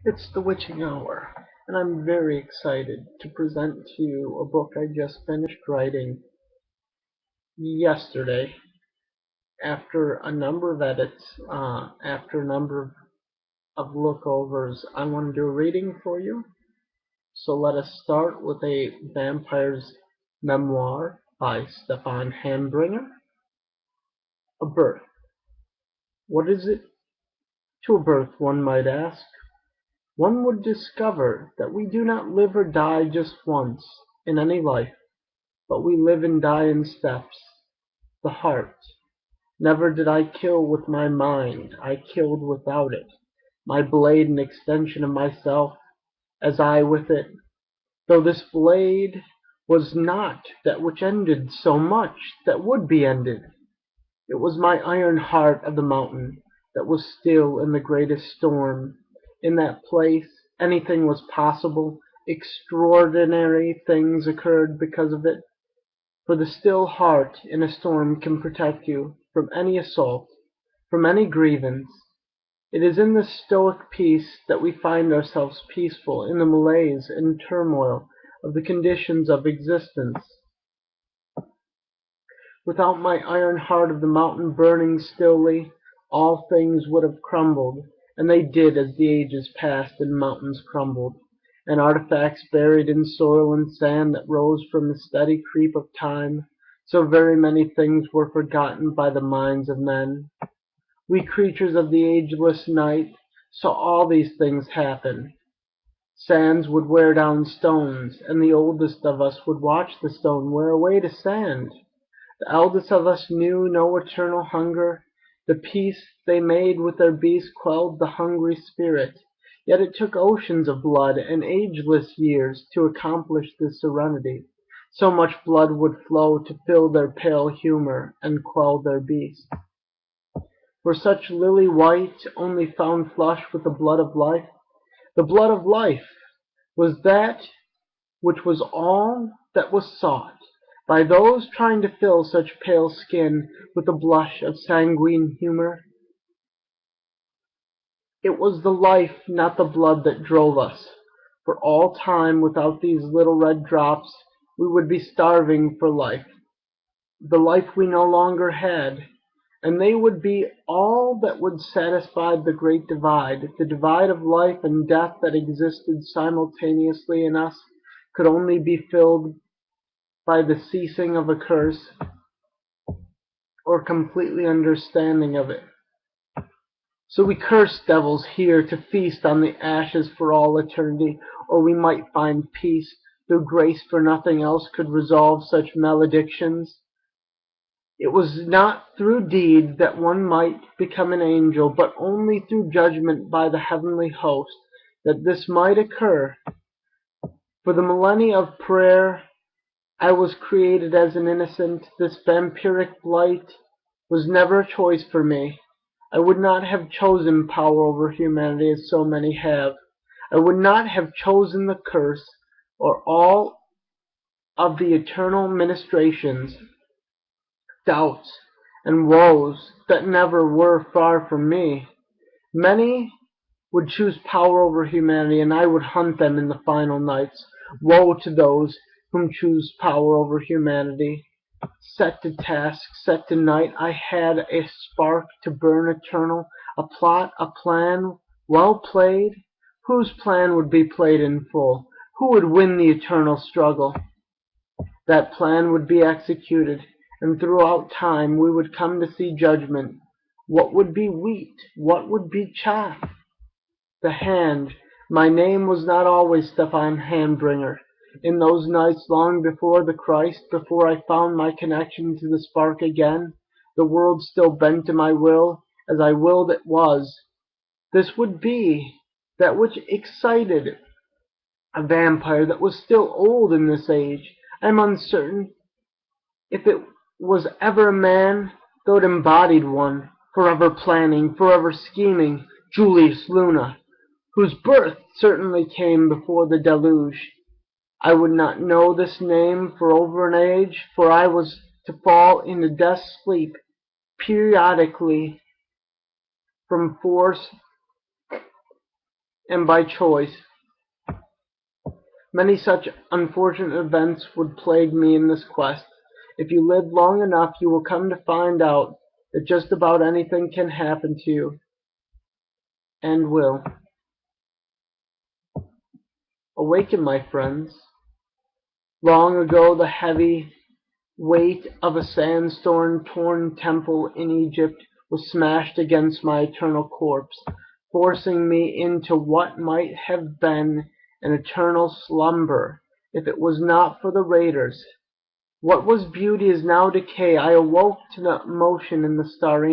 It's the witching hour, and I'm very excited to present to you a book I just finished writing yesterday. After a number of edits, after a number of lookovers, I want to do a reading for you. So let us start with a vampire's memoir by Stephan Handbringer. A birth. What is it to a birth, one might ask? One would discover that we do not live or die just once in any life, but we live and die in steps. The heart. Never did I kill with my mind, I killed without it, my blade an extension of myself, as I with it, though this blade was not that which ended so much that would be ended. It was my iron heart of the mountain that was still in the greatest storm. In that place anything was possible, extraordinary things occurred because of it. For the still heart in a storm can protect you from any assault, from any grievance. It is in this stoic peace that we find ourselves peaceful in the malaise and turmoil of the conditions of existence. Without my iron heart of the mountain burning stilly, all things would have crumbled, and they did as the ages passed and mountains crumbled, and artifacts buried in soil and sand that rose from the steady creep of time, so very many things were forgotten by the minds of men. We creatures of the ageless night saw all these things happen. Sands would wear down stones, and the oldest of us would watch the stone wear away to sand. The eldest of us knew no eternal hunger. The peace they made with their beasts quelled the hungry spirit. Yet it took oceans of blood and ageless years to accomplish this serenity. So much blood would flow to fill their pale humor and quell their beast. For such lily white only found flush with the blood of life. The blood of life was that which was all that was sought by those trying to fill such pale skin with the blush of sanguine humor. It was the life, not the blood, that drove us. For all time, without these little red drops, we would be starving for life, the life we no longer had, and they would be all that would satisfy the great divide. The divide of life and death that existed simultaneously in us could only be filled by the ceasing of a curse or completely understanding of it. So we curse devils here to feast on the ashes for all eternity, or we might find peace through grace, for nothing else could resolve such maledictions. It was not through deed that one might become an angel, but only through judgment by the heavenly host that this might occur. For the millennia of prayer I was created as an innocent. This vampiric blight was never a choice for me. I would not have chosen power over humanity as so many have. I would not have chosen the curse or all of the eternal ministrations, doubts, and woes that never were far from me. Many would choose power over humanity, and I would hunt them in the final nights. Woe to those whom choose power over humanity. Set to task, set to night, I had a spark to burn eternal, a plot, a plan, well played. Whose plan would be played in full? Who would win the eternal struggle? That plan would be executed, and throughout time we would come to see judgment. What would be wheat? What would be chaff? The hand. My name was not always Stephan Handbringer. In those nights long before the Christ, before I found my connection to the spark again, the world still bent to my will, as I willed it was. This would be that which excited a vampire that was still old in this age. I am uncertain if it was ever a man, though it embodied one, forever planning, forever scheming, Julius Luna, whose birth certainly came before the deluge. I would not know this name for over an age, for I was to fall into death's sleep periodically from force and by choice. Many such unfortunate events would plague me in this quest. If you live long enough, you will come to find out that just about anything can happen to you, and will. Awaken, my friends. Long ago the heavy weight of a sandstorm-torn temple in Egypt was smashed against my eternal corpse, forcing me into what might have been an eternal slumber if it was not for the raiders. What was beauty is now decay. I awoke to the motion in the starry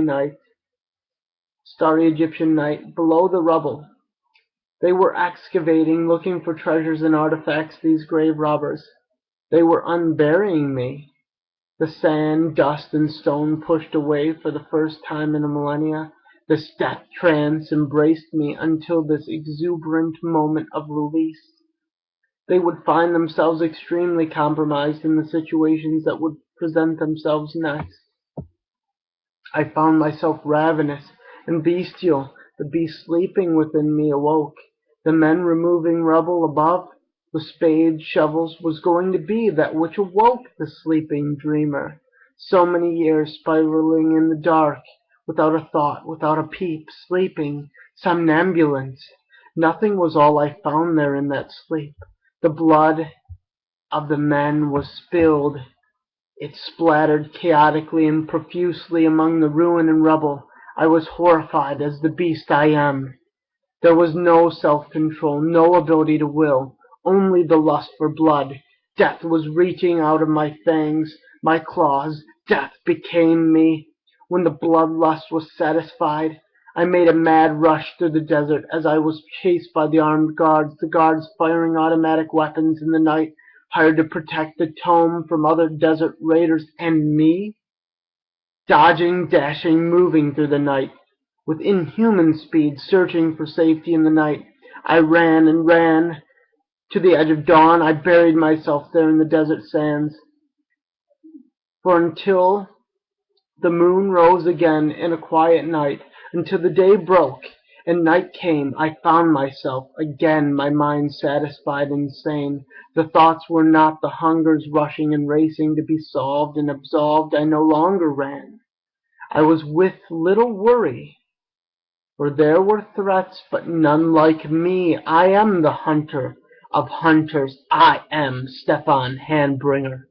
Egyptian night, below the rubble. They were excavating, looking for treasures and artifacts, these grave robbers. They were unburying me. The sand, dust, and stone pushed away for the first time in a millennia. This death trance embraced me until this exuberant moment of release. They would find themselves extremely compromised in the situations that would present themselves next. I found myself ravenous and bestial. The beast sleeping within me awoke. The men removing rubble above, with spades, shovels, was going to be that which awoke the sleeping dreamer. So many years spiraling in the dark, without a thought, without a peep, sleeping, somnambulant. Nothing was all I found there in that sleep. The blood of the men was spilled. It splattered chaotically and profusely among the ruin and rubble. I was horrified as the beast I am. There was no self-control, no ability to will, only the lust for blood. Death was reaching out of my fangs, my claws. Death became me. When the bloodlust was satisfied, I made a mad rush through the desert as I was chased by the armed guards, the guards firing automatic weapons in the night, hired to protect the tomb from other desert raiders, and me, dodging, dashing, moving through the night with inhuman speed, searching for safety in the night. I ran and ran to the edge of dawn. I buried myself there in the desert sands, for until the moon rose again in a quiet night, until the day broke and night came, I found myself again, my mind satisfied and sane. The thoughts were not the hungers rushing and racing to be solved and absolved. I no longer ran. I was with little worry, for there were threats, but none like me. I am the hunter of hunters. I am Stephan Handbringer.